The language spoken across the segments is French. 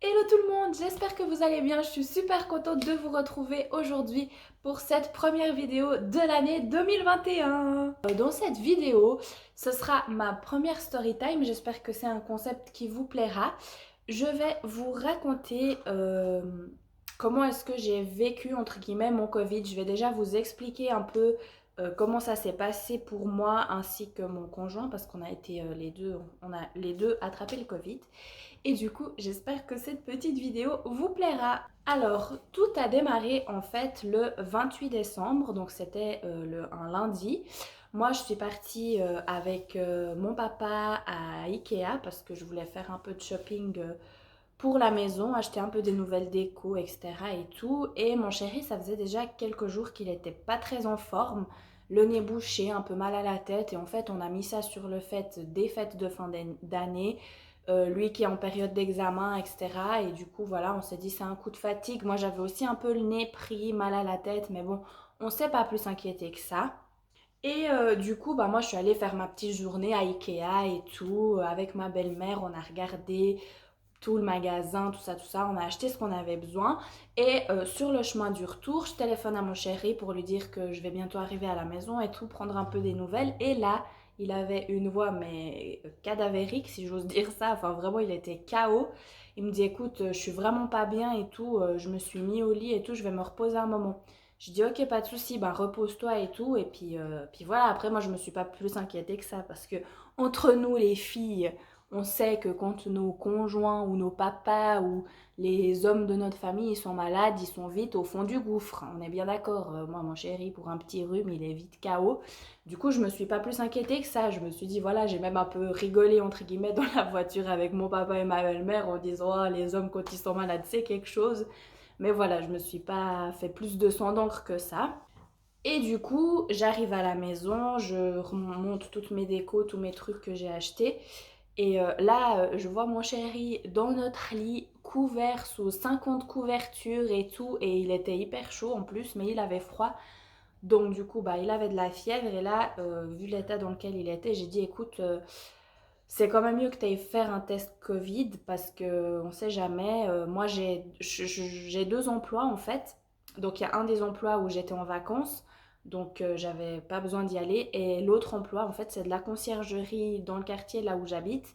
Hello tout le monde, j'espère que vous allez bien. Je suis super contente de vous retrouver aujourd'hui pour cette première vidéo de l'année 2021. Dans cette vidéo, ce sera ma première story time. J'espère que c'est un concept qui vous plaira. Je vais vous raconter comment est-ce que j'ai vécu entre guillemets mon Covid. Je vais déjà vous expliquer un peu comment ça s'est passé pour moi ainsi que mon conjoint parce qu'on a été on a les deux attrapé le Covid. Et du coup, j'espère que cette petite vidéo vous plaira. Alors, tout a démarré en fait le 28 décembre, donc c'était un lundi. Moi, je suis partie avec mon papa à Ikea parce que je voulais faire un peu de shopping pour la maison, acheter un peu des nouvelles décos, etc. et tout. Et mon chéri, ça faisait déjà quelques jours qu'il était pas très en forme, le nez bouché, un peu mal à la tête. Et en fait, on a mis ça sur le fait des fêtes de fin d'année, lui qui est en période d'examen, etc. Et du coup, voilà, on s'est dit c'est un coup de fatigue. Moi, j'avais aussi un peu le nez pris, mal à la tête, mais bon, on s'est pas plus s'inquiéter que ça. Et du coup, bah, moi, je suis allée faire ma petite journée à Ikea et tout. Avec ma belle-mère, on a regardé tout le magasin, tout ça. On a acheté ce qu'on avait besoin. Et sur le chemin du retour, je téléphone à mon chéri pour lui dire que je vais bientôt arriver à la maison et tout, prendre un peu des nouvelles. Et là, il avait une voix, mais cadavérique, si j'ose dire ça. Enfin, vraiment, il était KO. Il me dit, écoute, je suis vraiment pas bien et tout. Je me suis mis au lit et tout, je vais me reposer un moment. Je dis, ok, pas de souci, ben repose-toi et tout. Et puis voilà, après, moi, je me suis pas plus inquiétée que ça parce que entre nous, les filles, on sait que quand nos conjoints ou nos papas ou les hommes de notre famille ils sont malades, ils sont vite au fond du gouffre. On est bien d'accord. Moi, mon chéri, pour un petit rhume, il est vite KO. Du coup, je me suis pas plus inquiétée que ça. Je me suis dit, voilà, j'ai même un peu rigolé, entre guillemets, dans la voiture avec mon papa et ma belle-mère en disant, oh, les hommes, quand ils sont malades, c'est quelque chose. Mais voilà, je me suis pas fait plus de sang d'encre que ça. Et du coup, j'arrive à la maison, je remonte toutes mes décos, tous mes trucs que j'ai achetés. Et là, je vois mon chéri dans notre lit, couvert sous 50 couvertures et tout. Et il était hyper chaud en plus, mais il avait froid. Donc du coup, bah, il avait de la fièvre. Et là, vu l'état dans lequel il était, j'ai dit, écoute, c'est quand même mieux que tu ailles faire un test Covid parce qu'on ne sait jamais. Moi, j'ai deux emplois en fait. Donc, il y a un des emplois où j'étais en vacances, donc j'avais pas besoin d'y aller. Et l'autre emploi, en fait, c'est de la conciergerie dans le quartier là où j'habite.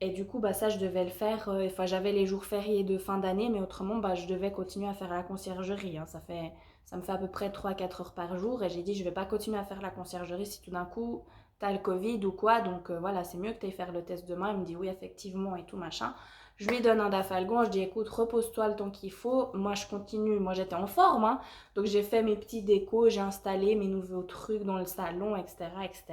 Et du coup, bah, ça, je devais le faire. Enfin, j'avais les jours fériés de fin d'année, mais autrement, bah, je devais continuer à faire la conciergerie, hein. Ça me fait à peu près 3 4 heures par jour. Et j'ai dit, je vais pas continuer à faire la conciergerie si tout d'un coup, t'as le Covid ou quoi. Donc voilà, c'est mieux que t'ailles faire le test demain. Il me dit, oui, effectivement, et tout, machin. Je lui donne un dafalgon. Je dis, écoute, repose-toi le temps qu'il faut. Moi, je continue. Moi, j'étais en forme, hein. Donc, j'ai fait mes petits décos. J'ai installé mes nouveaux trucs dans le salon, etc., etc.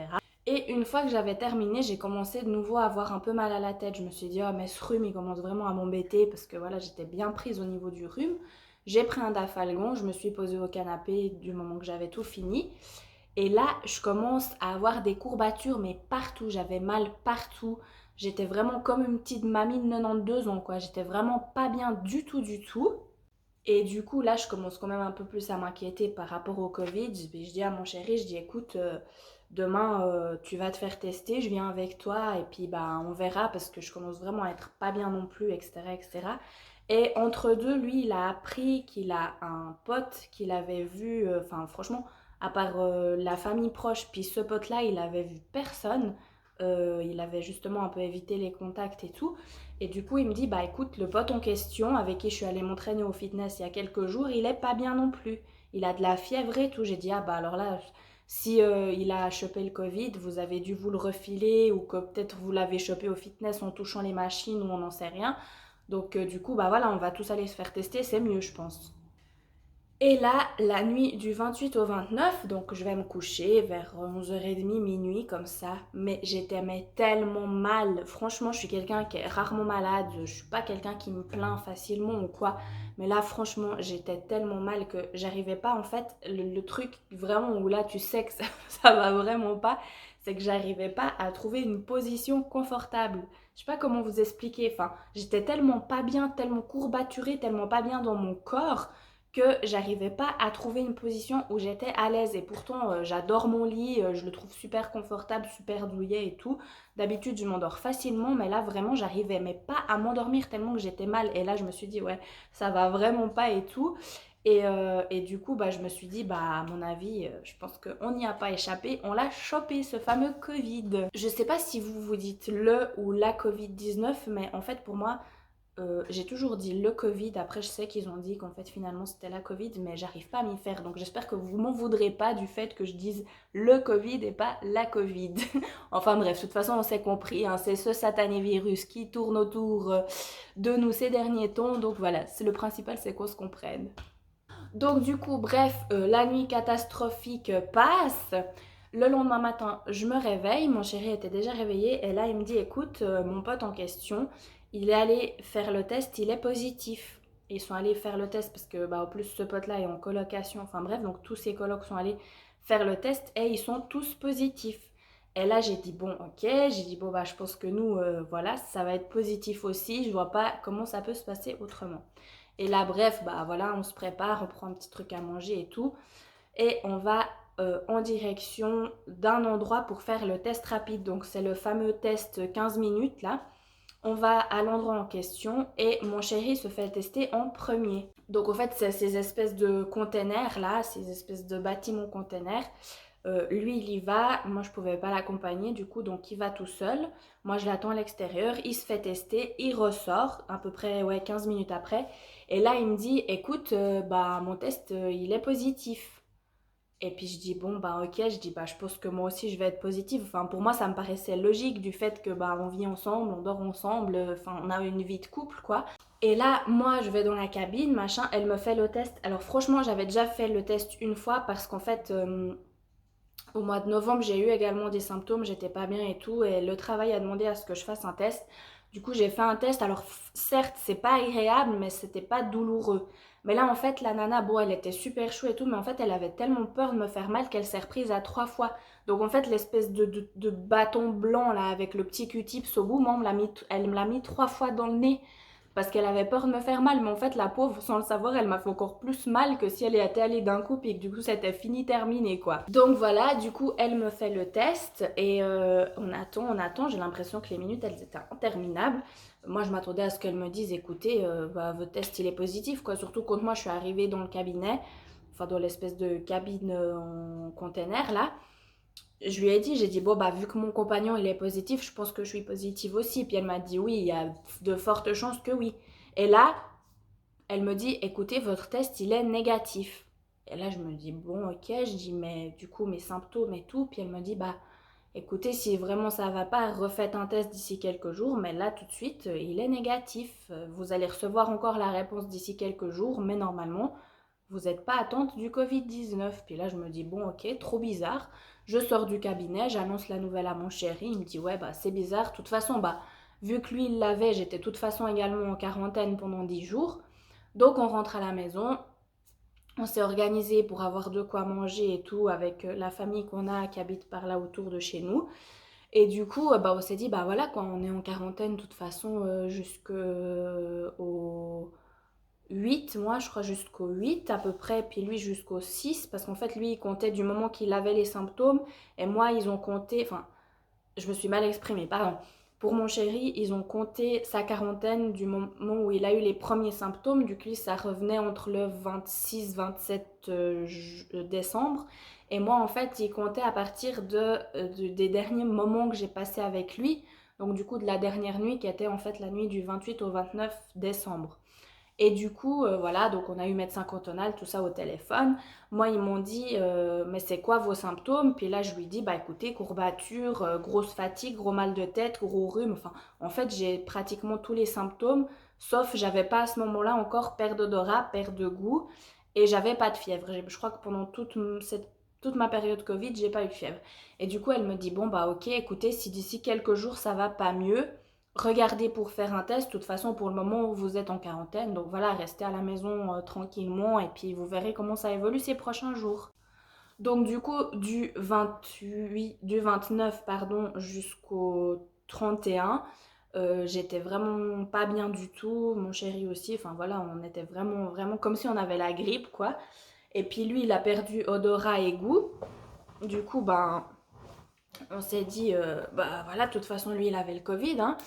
Et une fois que j'avais terminé, j'ai commencé de nouveau à avoir un peu mal à la tête. Je me suis dit, oh, mais ce rhume, il commence vraiment à m'embêter parce que voilà, j'étais bien prise au niveau du rhume. J'ai pris un dafalgon, je me suis posée au canapé du moment que j'avais tout fini. Et là, je commence à avoir des courbatures, mais partout. J'avais mal partout. J'étais vraiment comme une petite mamie de 92 ans, quoi. J'étais vraiment pas bien du tout, du tout. Et du coup, là, je commence quand même un peu plus à m'inquiéter par rapport au Covid. Je dis à mon chéri, je dis, écoute, demain, tu vas te faire tester, je viens avec toi, et puis bah, on verra, parce que je commence vraiment à être pas bien non plus, etc., etc. Et entre deux, lui, il a appris qu'il a un pote qu'il avait vu, enfin, franchement, à part la famille proche, puis ce pote-là, il avait vu personne. Il avait justement un peu évité les contacts et tout. Et du coup, il me dit, bah écoute, le pote en question, avec qui je suis allée m'entraîner au fitness il y a quelques jours, il est pas bien non plus. Il a de la fièvre et tout. J'ai dit, ah bah alors là, si il a chopé le Covid, vous avez dû vous le refiler ou que peut-être vous l'avez chopé au fitness en touchant les machines ou on n'en sait rien. Donc du coup, bah voilà, on va tous aller se faire tester, c'est mieux, je pense. Et là, la nuit du 28 au 29, donc je vais me coucher vers 11h30, minuit, comme ça. Mais j'étais mais tellement mal. Franchement, je suis quelqu'un qui est rarement malade. Je suis pas quelqu'un qui me plaint facilement ou quoi. Mais là, franchement, j'étais tellement mal que j'arrivais pas. En fait, le truc vraiment où là, tu sais que ça, ça va vraiment pas, c'est que j'arrivais pas à trouver une position confortable. Je sais pas comment vous expliquer. Enfin, j'étais tellement pas bien, tellement courbaturée, tellement pas bien dans mon corps que j'arrivais pas à trouver une position où j'étais à l'aise. Et pourtant, j'adore mon lit, je le trouve super confortable, super douillet et tout. D'habitude, je m'endors facilement, mais là, vraiment, j'arrivais mais pas à m'endormir tellement que j'étais mal. Et là, je me suis dit, ouais, ça va vraiment pas et tout. Et du coup, bah, je me suis dit, bah, à mon avis, je pense qu'on n'y a pas échappé. On l'a chopé, ce fameux Covid. Je sais pas si vous vous dites le ou la Covid-19, mais en fait, pour moi, j'ai toujours dit le Covid. Après, je sais qu'ils ont dit qu'en fait, finalement, c'était la Covid, mais j'arrive pas à m'y faire. Donc, j'espère que vous m'en voudrez pas du fait que je dise le Covid et pas la Covid. Enfin, bref, de toute façon, on s'est compris. Hein, c'est ce satané virus qui tourne autour de nous ces derniers temps. Donc, voilà, le principal, c'est qu'on se comprenne. Donc du coup, bref, la nuit catastrophique passe. Le lendemain matin, je me réveille, mon chéri était déjà réveillé et là il me dit écoute, mon pote en question, il est allé faire le test, il est positif. Ils sont allés faire le test parce que bah, en plus ce pote-là est en colocation, enfin bref, donc tous ses colocs sont allés faire le test et ils sont tous positifs. Et là j'ai dit bon ok, j'ai dit bon bah je pense que nous voilà ça va être positif aussi, je vois pas comment ça peut se passer autrement. Et là, bref, bah voilà, on se prépare, on prend un petit truc à manger et tout. Et on va en direction d'un endroit pour faire le test rapide. Donc, c'est le fameux test 15 minutes là. On va à l'endroit en question et mon chéri se fait tester en premier. Donc, en fait, c'est ces espèces de containers là, ces espèces de bâtiments containers. Lui, il y va. Moi, je pouvais pas l'accompagner, du coup, donc il va tout seul. Moi, je l'attends à l'extérieur. Il se fait tester. Il ressort à peu près ouais, 15 minutes après. Et là, il me dit, écoute, bah, mon test, il est positif. Et puis, je dis, bon, bah, ok. Je dis, bah, je pense que moi aussi, je vais être positive. Enfin, pour moi, ça me paraissait logique du fait que, bah, on vit ensemble, on dort ensemble. Enfin, on a une vie de couple, quoi. Et là, moi, je vais dans la cabine, machin. Elle me fait le test. Alors, franchement, j'avais déjà fait le test une fois parce qu'en fait... au mois de novembre, j'ai eu également des symptômes, j'étais pas bien et tout, et le travail a demandé à ce que je fasse un test. Du coup, j'ai fait un test. Alors, certes, c'est pas agréable, mais c'était pas douloureux. Mais là, en fait, la nana, bon, elle était super chou et tout, mais en fait, elle avait tellement peur de me faire mal qu'elle s'est reprise à 3 fois. Donc, en fait, l'espèce de bâton blanc, là, avec le petit Q-tips au bout, moi, elle me l'a mis 3 fois dans le nez parce qu'elle avait peur de me faire mal. Mais en fait, la pauvre, sans le savoir, elle m'a fait encore plus mal que si elle était allée d'un coup et que du coup, c'était fini, terminé, quoi. Donc voilà, du coup, elle me fait le test et on attend. J'ai l'impression que les minutes, elles étaient interminables. Moi, je m'attendais à ce qu'elle me dise, écoutez, bah, votre test, il est positif, quoi. Surtout quand moi, je suis arrivée dans le cabinet, enfin, dans l'espèce de cabine en container, là. Je lui ai dit, j'ai dit, bon, bah, vu que mon compagnon, il est positif, je pense que je suis positive aussi. Puis elle m'a dit, oui, il y a de fortes chances que oui. Et là, elle me dit, écoutez, votre test, il est négatif. Et là, je me dis, bon, ok, je dis, mais du coup, mes symptômes et tout. Puis elle me dit, bah, écoutez, si vraiment ça va pas, refaites un test d'ici quelques jours. Mais là, tout de suite, il est négatif. Vous allez recevoir encore la réponse d'ici quelques jours. Mais normalement, vous n'êtes pas atteinte du Covid-19. Puis là, je me dis, bon, ok, trop bizarre. Je sors du cabinet, j'annonce la nouvelle à mon chéri. Il me dit, ouais, bah, c'est bizarre. De toute façon, bah, vu que lui, il l'avait, j'étais de toute façon également en quarantaine pendant 10 jours. Donc, on rentre à la maison. On s'est organisé pour avoir de quoi manger et tout avec la famille qu'on a qui habite par là autour de chez nous. Et du coup, bah, on s'est dit, bah voilà, quoi, on est en quarantaine de toute façon jusqu'au 8, moi je crois jusqu'au 8 à peu près, puis lui jusqu'au 6, parce qu'en fait lui il comptait du moment qu'il avait les symptômes, et moi ils ont compté, enfin je me suis mal exprimée, pardon. Pour mon chéri, ils ont compté sa quarantaine du moment où il a eu les premiers symptômes. Du coup, ça revenait entre le 26-27 décembre. Et moi, en fait, ils comptaient à partir des derniers moments que j'ai passés avec lui. Donc, du coup, de la dernière nuit qui était en fait la nuit du 28 au 29 décembre. Et du coup, voilà, donc on a eu médecin cantonal, tout ça au téléphone. Moi, ils m'ont dit, mais c'est quoi vos symptômes? Puis là, je lui dis, bah écoutez, courbature, grosse fatigue, gros mal de tête, gros rhume. Enfin, en fait, j'ai pratiquement tous les symptômes, sauf j'avais pas à ce moment-là encore perte d'odorat, perte de goût, et j'avais pas de fièvre. Je crois que pendant toute ma période Covid, j'ai pas eu de fièvre. Et du coup, elle me dit, bon, bah ok, écoutez, si d'ici quelques jours ça va pas mieux, regardez pour faire un test. De toute façon, pour le moment, vous êtes en quarantaine. Donc voilà, restez à la maison tranquillement et puis vous verrez comment ça évolue ces prochains jours. Donc du coup, du 29 pardon, jusqu'au 31, J'étais vraiment pas bien du tout, mon chéri aussi, enfin voilà, on était vraiment comme si on avait la grippe, quoi. Et puis lui, il a perdu odorat et goût. Du coup, ben, on s'est dit, bah voilà, de toute façon, lui, il avait le Covid, hein.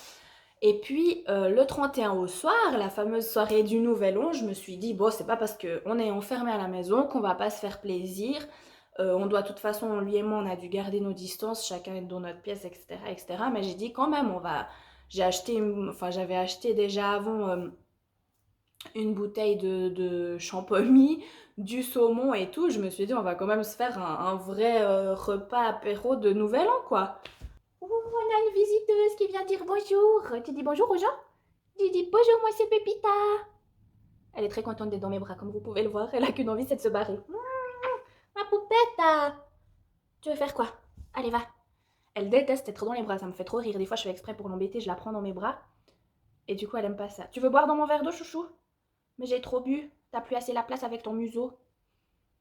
Et puis, le 31 au soir, la fameuse soirée du Nouvel An, je me suis dit, bon, c'est pas parce qu'on est enfermé à la maison qu'on va pas se faire plaisir. On doit, de toute façon, lui et moi, on a dû garder nos distances, chacun est dans notre pièce, etc., etc. Mais j'ai dit, quand même, j'avais acheté déjà avant une bouteille de champomis, du saumon et tout. Je me suis dit, on va quand même se faire un vrai repas apéro de Nouvel An, quoi. Ouh, on a une visiteuse qui vient dire bonjour. Tu dis bonjour aux gens? Tu dis bonjour, moi c'est Pépita. Elle est très contente d'être dans mes bras, comme vous pouvez le voir. Elle a qu'une envie, c'est de se barrer. Ma poupette. Tu veux faire quoi? Allez, va. Elle déteste être dans les bras, ça me fait trop rire. Des fois, je fais exprès pour l'embêter, je la prends dans mes bras. Et du coup, elle aime pas ça. Tu veux boire dans mon verre d'eau, chouchou? Mais j'ai trop bu. T'as plus assez la place avec ton museau.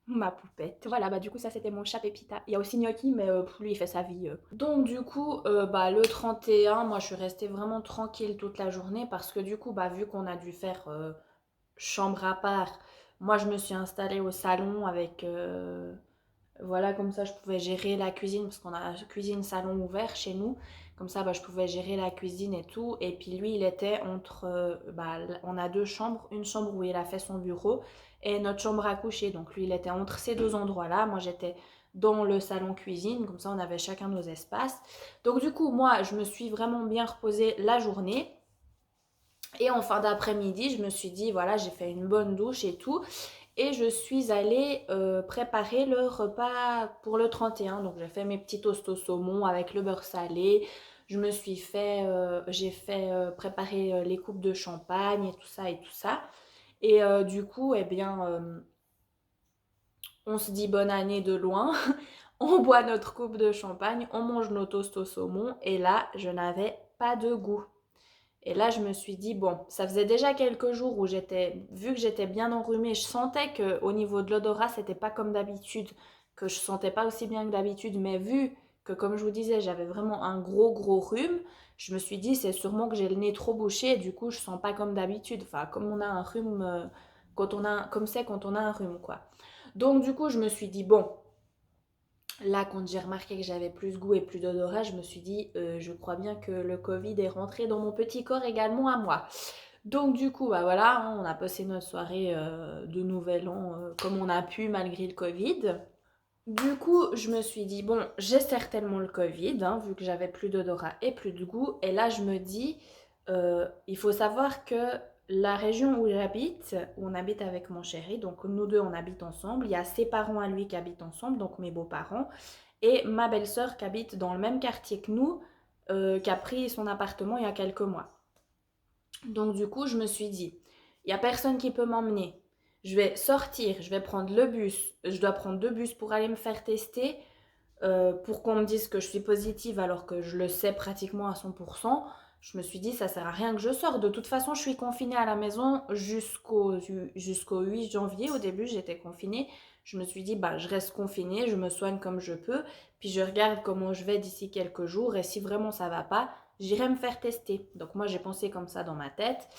Ma poupette. Voilà, bah du coup, ça c'était mon chat Pépita. Il y a aussi Gnocchi, mais lui il fait sa vie. Donc du coup, bah le 31, moi je suis restée vraiment tranquille toute la journée parce que du coup, bah vu qu'on a dû faire chambre à part, moi je me suis installée au salon avec. Voilà, comme ça je pouvais gérer la cuisine parce qu'on a cuisine-salon ouvert chez nous. Comme ça, bah, je pouvais gérer la cuisine et tout. Et puis lui, il était entre. Bah, on a deux chambres. Une chambre où il a fait son bureau et notre chambre à coucher. Donc lui, il était entre ces deux endroits-là. Moi, j'étais dans le salon cuisine. Comme ça, on avait chacun nos espaces. Donc du coup, moi, je me suis vraiment bien reposée la journée. Et en fin d'après-midi, je me suis dit, voilà, j'ai fait une bonne douche et tout. Et je suis allée préparer le repas pour le 31. Donc j'ai fait mes petits toasts au saumon avec le beurre salé. J'ai fait préparer les coupes de champagne et tout ça et tout ça. Et du coup, eh bien, on se dit bonne année de loin. On boit notre coupe de champagne, on mange nos toasts au saumon. Et là, je n'avais pas de goût. Et là, je me suis dit, bon, ça faisait déjà quelques jours où vu que j'étais bien enrhumée, je sentais qu'au niveau de l'odorat, c'était pas comme d'habitude, que je sentais pas aussi bien que d'habitude, mais vu que, comme je vous disais, j'avais vraiment un gros rhume, je me suis dit, c'est sûrement que j'ai le nez trop bouché et du coup, je sens pas comme d'habitude. Enfin, comme on a un rhume, comme c'est quand on a un rhume, quoi. Donc, du coup, je me suis dit, bon, là, quand j'ai remarqué que j'avais plus de goût et plus d'odorat, je me suis dit, je crois bien que le Covid est rentré dans mon petit corps également à moi. Donc du coup, bah voilà, hein, on a passé notre soirée de Nouvel An comme on a pu malgré le Covid. Du coup, je me suis dit, bon, j'ai certainement le Covid, hein, vu que j'avais plus d'odorat et plus de goût. Et là, je me dis, il faut savoir que la région où j'habite, où on habite avec mon chéri, donc nous deux, on habite ensemble. Il y a ses parents à lui qui habitent ensemble, donc mes beaux-parents, et ma belle-sœur qui habite dans le même quartier que nous, qui a pris son appartement il y a quelques mois. Donc du coup, je me suis dit, il n'y a personne qui peut m'emmener. Je vais sortir, je vais prendre le bus. Je dois prendre deux bus pour aller me faire tester, pour qu'on me dise que je suis positive alors que je le sais pratiquement à 100%. Je me suis dit, ça sert à rien que je sorte. De toute façon, je suis confinée à la maison jusqu'au 8 janvier. Au début, j'étais confinée. Je me suis dit, bah, je reste confinée, je me soigne comme je peux. Puis je regarde comment je vais d'ici quelques jours. Et si vraiment ça va pas, j'irai me faire tester. Donc moi, j'ai pensé comme ça dans ma tête.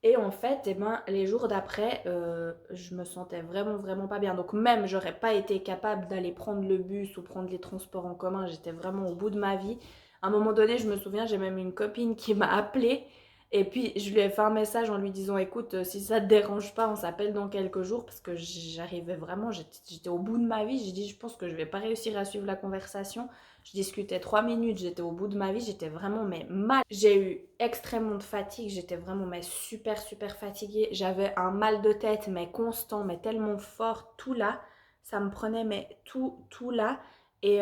Et en fait, eh ben, les jours d'après, je me sentais vraiment pas bien. Donc même, j'aurais pas été capable d'aller prendre le bus ou prendre les transports en commun. J'étais vraiment au bout de ma vie. À un moment donné, je me souviens, j'ai même une copine qui m'a appelée. Et puis, je lui ai fait un message en lui disant, écoute, si ça te dérange pas, on s'appelle dans quelques jours. Parce que j'arrivais vraiment, j'étais au bout de ma vie. J'ai dit, je pense que je vais pas réussir à suivre la conversation. Je discutais 3 minutes, j'étais au bout de ma vie, j'étais vraiment mais mal. J'ai eu extrêmement de fatigue, j'étais vraiment mais super fatiguée. J'avais un mal de tête mais constant, mais tellement fort, tout là. Ça me prenait mais tout là. Et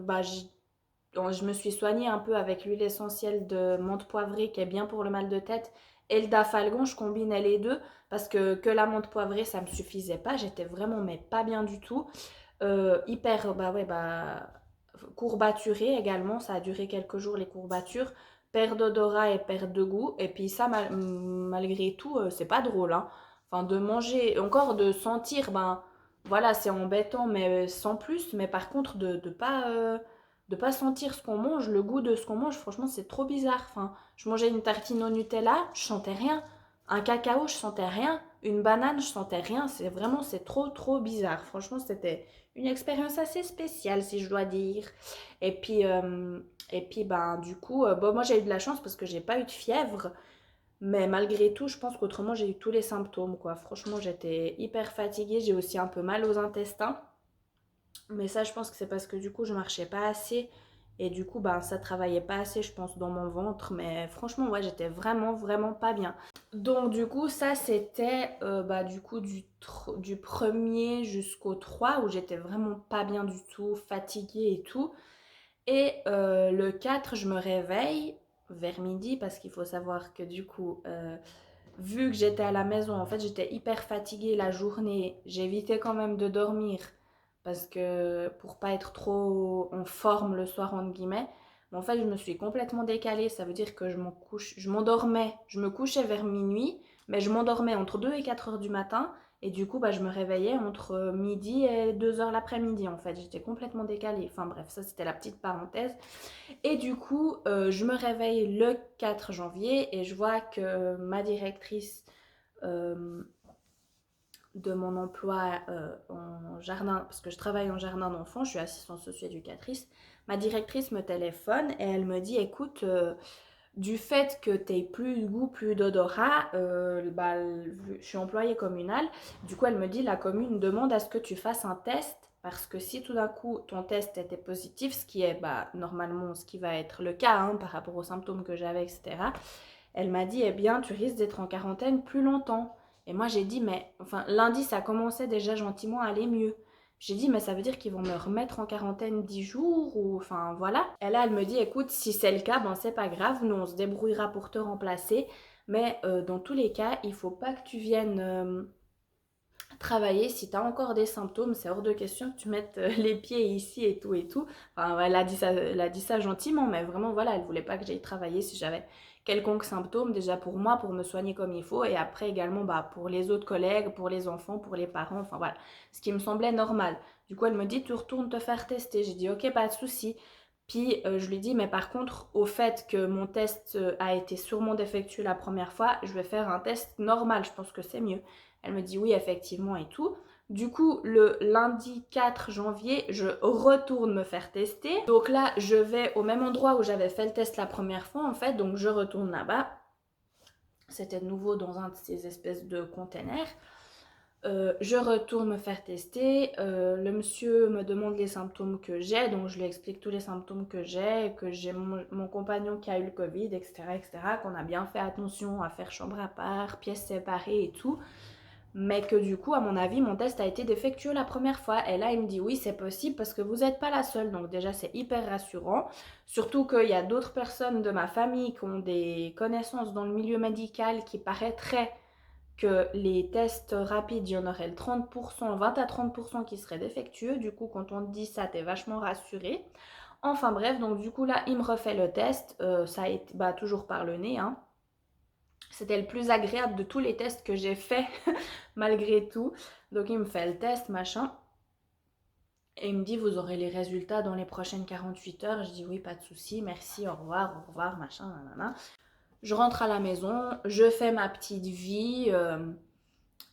bah, je me suis soignée un peu avec l'huile essentielle de menthe poivrée qui est bien pour le mal de tête. Et le dafalgon, je combinais les deux parce que la menthe poivrée, ça me suffisait pas. J'étais vraiment mais pas bien du tout. Hyper, bah ouais, bah courbaturé également, ça a duré quelques jours les courbatures, perte d'odorat et perte de goût, et puis ça malgré tout c'est pas drôle, hein. Enfin de manger, encore de sentir, ben voilà c'est embêtant mais sans plus, mais par contre de pas sentir ce qu'on mange, le goût de ce qu'on mange, franchement c'est trop bizarre. Enfin, je mangeais une tartine au Nutella, je sentais rien. Un cacao, je sentais rien. Une banane, je sentais rien. C'est trop bizarre. Franchement, c'était une expérience assez spéciale, si je dois dire. Et puis, ben, du coup, bon, moi j'ai eu de la chance parce que j'ai pas eu de fièvre. Mais malgré tout, je pense qu'autrement, j'ai eu tous les symptômes, quoi. Franchement, j'étais hyper fatiguée. J'ai aussi un peu mal aux intestins. Mais ça, je pense que c'est parce que du coup, je marchais pas assez. Et du coup, ben, ça travaillait pas assez, je pense, dans mon ventre. Mais franchement, ouais, j'étais vraiment pas bien. Donc, du coup, ça, c'était bah, du coup du 1er jusqu'au 3 où j'étais vraiment pas bien du tout, fatiguée et tout. Et le 4, je me réveille vers midi parce qu'il faut savoir que du coup, vu que j'étais à la maison, en fait, j'étais hyper fatiguée la journée. J'évitais quand même de dormir parce que pour pas être trop en forme le soir, entre guillemets. Mais en fait, je me suis complètement décalée. Ça veut dire que je m'endormais, je me couchais vers minuit, mais je m'endormais entre 2 et 4 heures du matin. Et du coup, bah, je me réveillais entre midi et 2 heures l'après-midi, en fait. J'étais complètement décalée. Enfin bref, ça c'était la petite parenthèse. Et du coup, je me réveille le 4 janvier et je vois que ma directrice de mon emploi en jardin, parce que je travaille en jardin d'enfants, je suis assistante socio-éducatrice, ma directrice me téléphone et elle me dit, écoute, du fait que tu n'aies plus de goût, plus d'odorat, bah, je suis employée communale, du coup elle me dit, la commune demande à ce que tu fasses un test, parce que si tout d'un coup ton test était positif, ce qui est bah, normalement ce qui va être le cas hein, par rapport aux symptômes que j'avais, etc., elle m'a dit, eh bien, tu risques d'être en quarantaine plus longtemps. Et moi, j'ai dit, mais, enfin, lundi, ça commençait déjà gentiment à aller mieux. J'ai dit, mais ça veut dire qu'ils vont me remettre en quarantaine 10 jours ou, enfin, voilà. Et là, elle me dit, écoute, si c'est le cas, ben, c'est pas grave, nous, on se débrouillera pour te remplacer. Mais dans tous les cas, il faut pas que tu viennes travailler si tu as encore des symptômes. C'est hors de question que tu mettes les pieds ici et tout et tout. Enfin, elle a dit ça gentiment, mais vraiment, voilà, elle voulait pas que j'aille travailler si j'avais quelconque symptôme, déjà pour moi, pour me soigner comme il faut, et après également bah, pour les autres collègues, pour les enfants, pour les parents, enfin voilà, ce qui me semblait normal. Du coup, elle me dit, tu retournes te faire tester. J'ai dit, ok, pas de souci. Puis je lui dis, mais par contre, au fait que mon test a été sûrement défectueux la première fois, je vais faire un test normal, je pense que c'est mieux. Elle me dit oui, effectivement et tout. Du coup, le lundi 4 janvier, je retourne me faire tester. Donc là, je vais au même endroit où j'avais fait le test la première fois, en fait. Donc je retourne là-bas. C'était de nouveau dans un de ces espèces de containers. Je retourne me faire tester. Le monsieur me demande les symptômes que j'ai. Donc je lui explique tous les symptômes que j'ai mon compagnon qui a eu le Covid, etc. Qu'on a bien fait attention à faire chambre à part, pièces séparées et tout. Mais que du coup, à mon avis, mon test a été défectueux la première fois. Et là, il me dit oui, c'est possible parce que vous n'êtes pas la seule. Donc déjà, c'est hyper rassurant. Surtout qu'il y a d'autres personnes de ma famille qui ont des connaissances dans le milieu médical qui paraîtraient que les tests rapides, il y en aurait le 30%, 20 à 30% qui seraient défectueux. Du coup, quand on te dit ça, t'es vachement rassuré. Enfin bref, donc du coup là, il me refait le test. Ça a été bah, toujours par le nez, hein. C'était le plus agréable de tous les tests que j'ai fait, malgré tout. Donc il me fait le test, machin. Et il me dit, vous aurez les résultats dans les prochaines 48 heures. Je dis, oui, pas de souci, merci, au revoir, machin, nanana. Je rentre à la maison, je fais ma petite vie.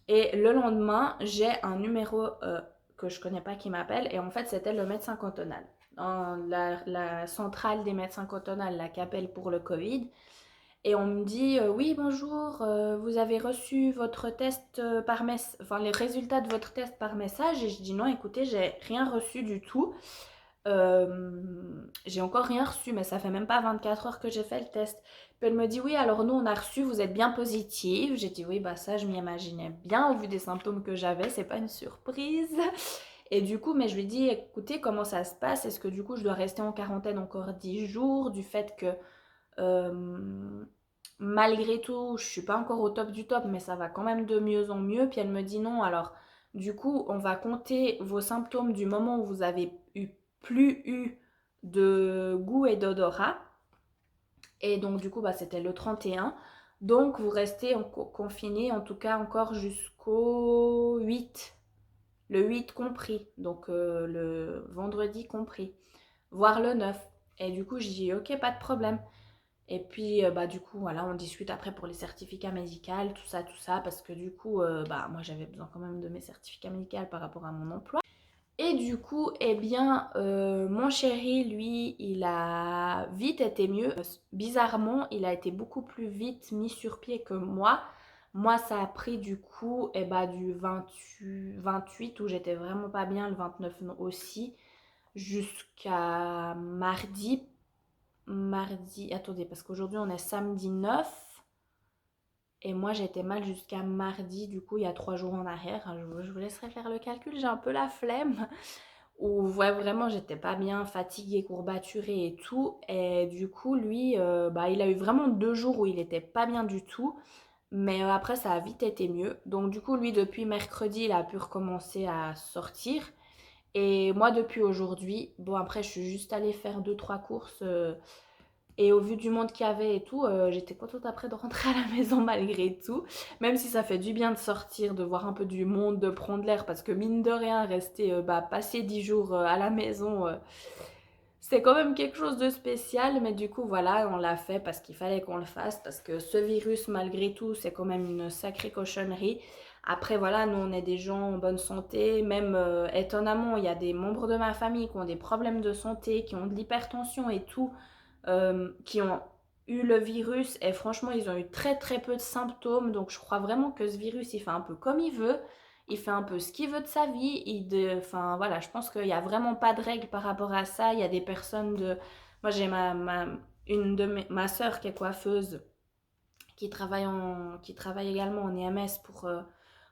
Et le lendemain, j'ai un numéro que je connais pas qui m'appelle. Et en fait, c'était le médecin cantonal. La centrale des médecins cantonales, la qu'appelle pour le Covid. Et on me dit oui bonjour, vous avez reçu votre test par message, enfin les résultats de votre test par message. Et je dis non, écoutez, j'ai rien reçu du tout. J'ai encore rien reçu, mais ça fait même pas 24 heures que j'ai fait le test. Puis elle me dit oui, alors nous on a reçu, vous êtes bien positive. J'ai dit oui, bah ça je m'y imaginais bien au vu des symptômes que j'avais, c'est pas une surprise. Et du coup, mais je lui dis écoutez, comment ça se passe? Est-ce que du coup je dois rester en quarantaine encore 10 jours du fait que malgré tout, je suis pas encore au top du top, mais ça va quand même de mieux en mieux. Puis elle me dit non, alors du coup, on va compter vos symptômes du moment où vous avez plus eu de goût et d'odorat. Et donc du coup, bah, c'était le 31. Donc vous restez confiné en tout cas encore jusqu'au 8. Le 8 compris, donc le vendredi compris. voir le 9. Et du coup, je dis ok, pas de problème. Et puis, bah, du coup, voilà, on discute après pour les certificats médicaux, tout ça, parce que du coup, bah, moi, j'avais besoin quand même de mes certificats médicaux par rapport à mon emploi. Et du coup, eh bien, mon chéri, lui, il a vite été mieux. Bizarrement, il a été beaucoup plus vite mis sur pied que moi. Moi, ça a pris du coup, eh ben, du 28 où j'étais vraiment pas bien, le 29 aussi, jusqu'à mardi, attendez, parce qu'aujourd'hui on est samedi 9 et moi j'étais mal jusqu'à mardi, du coup il y a 3 jours en arrière. Je vous laisserai faire le calcul, j'ai un peu la flemme. Où ouais, vraiment j'étais pas bien, fatiguée, courbaturée et tout. Et du coup lui, bah, il a eu vraiment 2 jours où il était pas bien du tout. Mais après ça a vite été mieux. Donc du coup lui depuis mercredi il a pu recommencer à sortir. Et moi depuis aujourd'hui, bon après je suis juste allée faire 2 3 courses. Et au vu du monde qu'il y avait et tout, j'étais contente après de rentrer à la maison malgré tout. Même si ça fait du bien de sortir, de voir un peu du monde, de prendre l'air. Parce que mine de rien, rester, passer 10 jours à la maison, c'est quand même quelque chose de spécial. Mais du coup, voilà, on l'a fait parce qu'il fallait qu'on le fasse. Parce que ce virus, malgré tout, c'est quand même une sacrée cochonnerie. Après, voilà, nous, on est des gens en bonne santé. Même étonnamment, il y a des membres de ma famille qui ont des problèmes de santé, qui ont de l'hypertension et tout, qui ont eu le virus et franchement ils ont eu très très peu de symptômes, donc je crois vraiment que ce virus il fait un peu comme il veut, il fait un peu ce qu'il veut de sa vie, enfin voilà, je pense qu'il n'y a vraiment pas de règle par rapport à ça. Il y a des personnes de... Moi j'ai ma soeur qui est coiffeuse, qui travaille également en EMS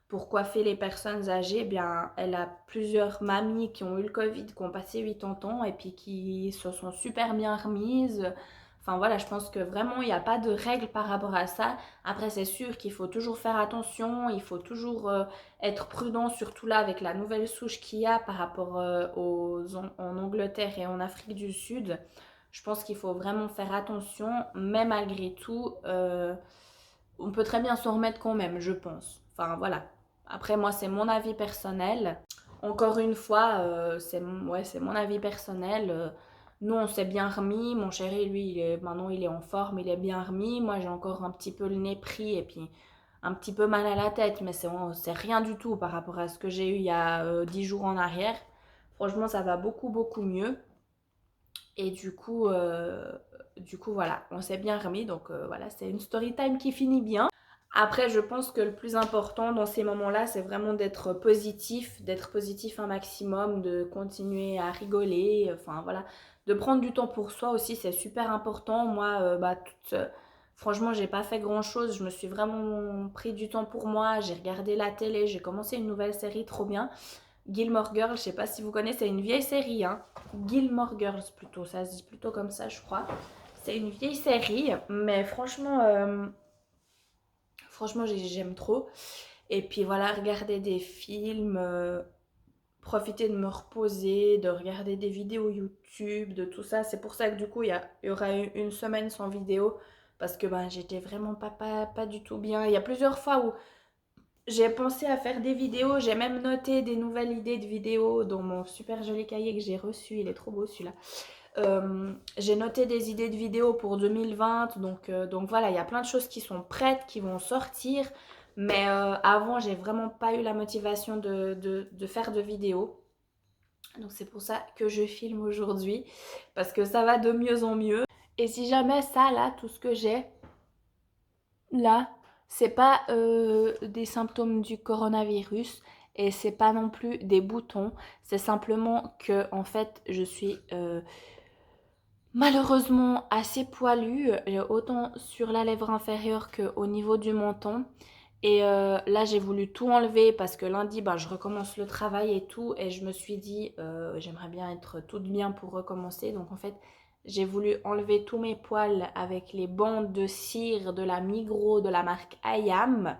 pour coiffer les personnes âgées. Eh bien, elle a plusieurs mamies qui ont eu le Covid, qui ont passé 80 ans et puis qui se sont super bien remises. Enfin voilà, je pense que vraiment il n'y a pas de règle par rapport à ça. Après c'est sûr qu'il faut toujours faire attention, il faut toujours être prudent, surtout là avec la nouvelle souche qu'il y a par rapport en Angleterre et en Afrique du Sud. Je pense qu'il faut vraiment faire attention, mais malgré tout, on peut très bien s'en remettre quand même, je pense. Enfin voilà. Après moi c'est mon avis personnel. Encore une fois, c'est mon avis personnel. Nous on s'est bien remis. Mon chéri lui maintenant il est en forme, il est bien remis. Moi j'ai encore un petit peu le nez pris et puis un petit peu mal à la tête, mais c'est rien du tout par rapport à ce que j'ai eu il y a 10 jours en arrière. Franchement ça va beaucoup beaucoup mieux. Et du coup voilà, on s'est bien remis. Donc voilà, c'est une story time qui finit bien. Après, je pense que le plus important dans ces moments-là, c'est vraiment d'être positif un maximum, de continuer à rigoler, enfin voilà, de prendre du temps pour soi aussi, c'est super important. Moi, franchement, j'ai pas fait grand-chose, je me suis vraiment pris du temps pour moi, j'ai regardé la télé, j'ai commencé une nouvelle série trop bien, Gilmore Girls, je sais pas si vous connaissez, c'est une vieille série, hein. Gilmore Girls plutôt, ça se dit plutôt comme ça, je crois. C'est une vieille série, mais franchement, j'aime trop. Et puis voilà, regarder des films, profiter de me reposer, de regarder des vidéos YouTube, de tout ça. C'est pour ça que du coup, il y aura eu une semaine sans vidéo. Parce que ben, j'étais vraiment pas du tout bien. Il y a plusieurs fois où j'ai pensé à faire des vidéos. J'ai même noté des nouvelles idées de vidéos dans mon super joli cahier que j'ai reçu. Il est trop beau celui-là. J'ai noté des idées de vidéos pour 2020, donc voilà, il y a plein de choses qui sont prêtes, qui vont sortir, mais avant j'ai vraiment pas eu la motivation de faire de vidéos, donc c'est pour ça que je filme aujourd'hui, parce que ça va de mieux en mieux. Et si jamais ça là, tout ce que j'ai là, c'est pas des symptômes du coronavirus, et c'est pas non plus des boutons, c'est simplement que en fait je suis malheureusement assez poilue, autant sur la lèvre inférieure qu'au niveau du menton. Et là j'ai voulu tout enlever parce que lundi ben, je recommence le travail et tout, et je me suis dit j'aimerais bien être toute bien pour recommencer. Donc en fait j'ai voulu enlever tous mes poils avec les bandes de cire de la Migros de la marque IAM.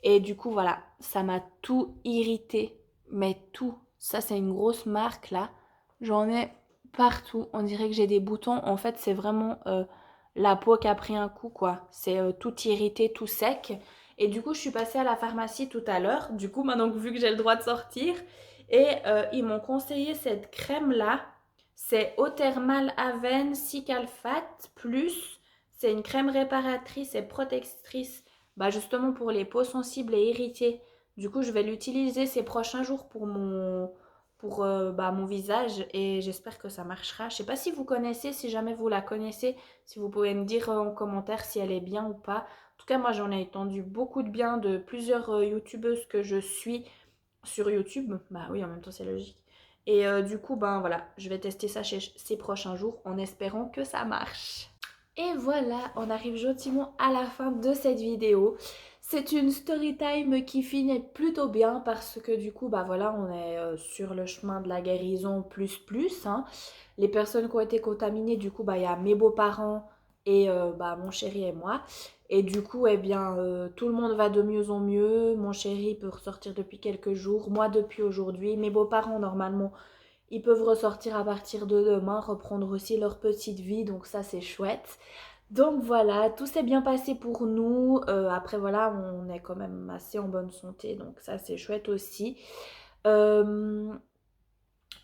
Et du coup voilà, ça m'a tout irrité, mais tout. Ça c'est une grosse marque là, j'en ai partout. On dirait que j'ai des boutons. En fait, c'est vraiment la peau qui a pris un coup, quoi. C'est tout irrité, tout sec. Et du coup, je suis passée à la pharmacie tout à l'heure. Du coup, maintenant, vu que j'ai le droit de sortir, et ils m'ont conseillé cette crème-là. C'est eau thermale Aven Cicalfate plus. C'est une crème réparatrice et protectrice, bah justement pour les peaux sensibles et irritées. Du coup, je vais l'utiliser ces prochains jours pour mon visage et j'espère que ça marchera. Je sais pas si vous connaissez, si jamais vous la connaissez, si vous pouvez me dire en commentaire si elle est bien ou pas. En tout cas, moi j'en ai entendu beaucoup de bien de plusieurs youtubeuses que je suis sur YouTube. Bah oui, en même temps c'est logique. Et du coup, ben voilà, je vais tester ça ces prochains jours en espérant que ça marche. Et voilà, on arrive gentiment à la fin de cette vidéo. C'est une story time qui finit plutôt bien parce que du coup, bah voilà, on est sur le chemin de la guérison plus, hein. Les personnes qui ont été contaminées, du coup, bah il y a mes beaux-parents et bah mon chéri et moi. Et du coup, eh bien, tout le monde va de mieux en mieux. Mon chéri peut ressortir depuis quelques jours, moi depuis aujourd'hui. Mes beaux-parents, normalement, ils peuvent ressortir à partir de demain, reprendre aussi leur petite vie, donc ça c'est chouette. Donc voilà, tout s'est bien passé pour nous. Après voilà, on est quand même assez en bonne santé, donc ça c'est chouette aussi. Euh,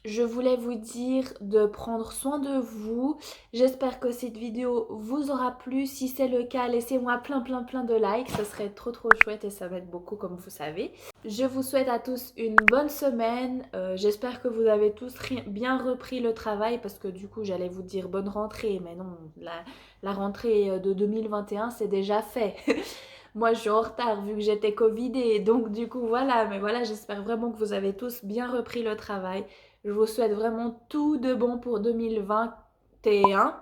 je voulais vous dire de prendre soin de vous. J'espère que cette vidéo vous aura plu. Si c'est le cas, laissez-moi plein de likes. Ce serait trop chouette et ça m'aide beaucoup comme vous savez. Je vous souhaite à tous une bonne semaine. J'espère que vous avez tous bien repris le travail parce que du coup j'allais vous dire bonne rentrée. Mais non, la rentrée de 2021 c'est déjà fait. Moi je suis en retard vu que j'étais covidée. Donc du coup voilà. Mais voilà, j'espère vraiment que vous avez tous bien repris le travail. Je vous souhaite vraiment tout de bon pour 2021.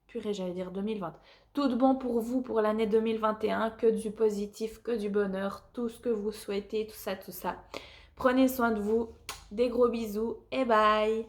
Purée, j'allais dire 2020. Tout de bon pour vous pour l'année 2021. Que du positif, que du bonheur, tout ce que vous souhaitez, tout ça. Prenez soin de vous. Des gros bisous et bye.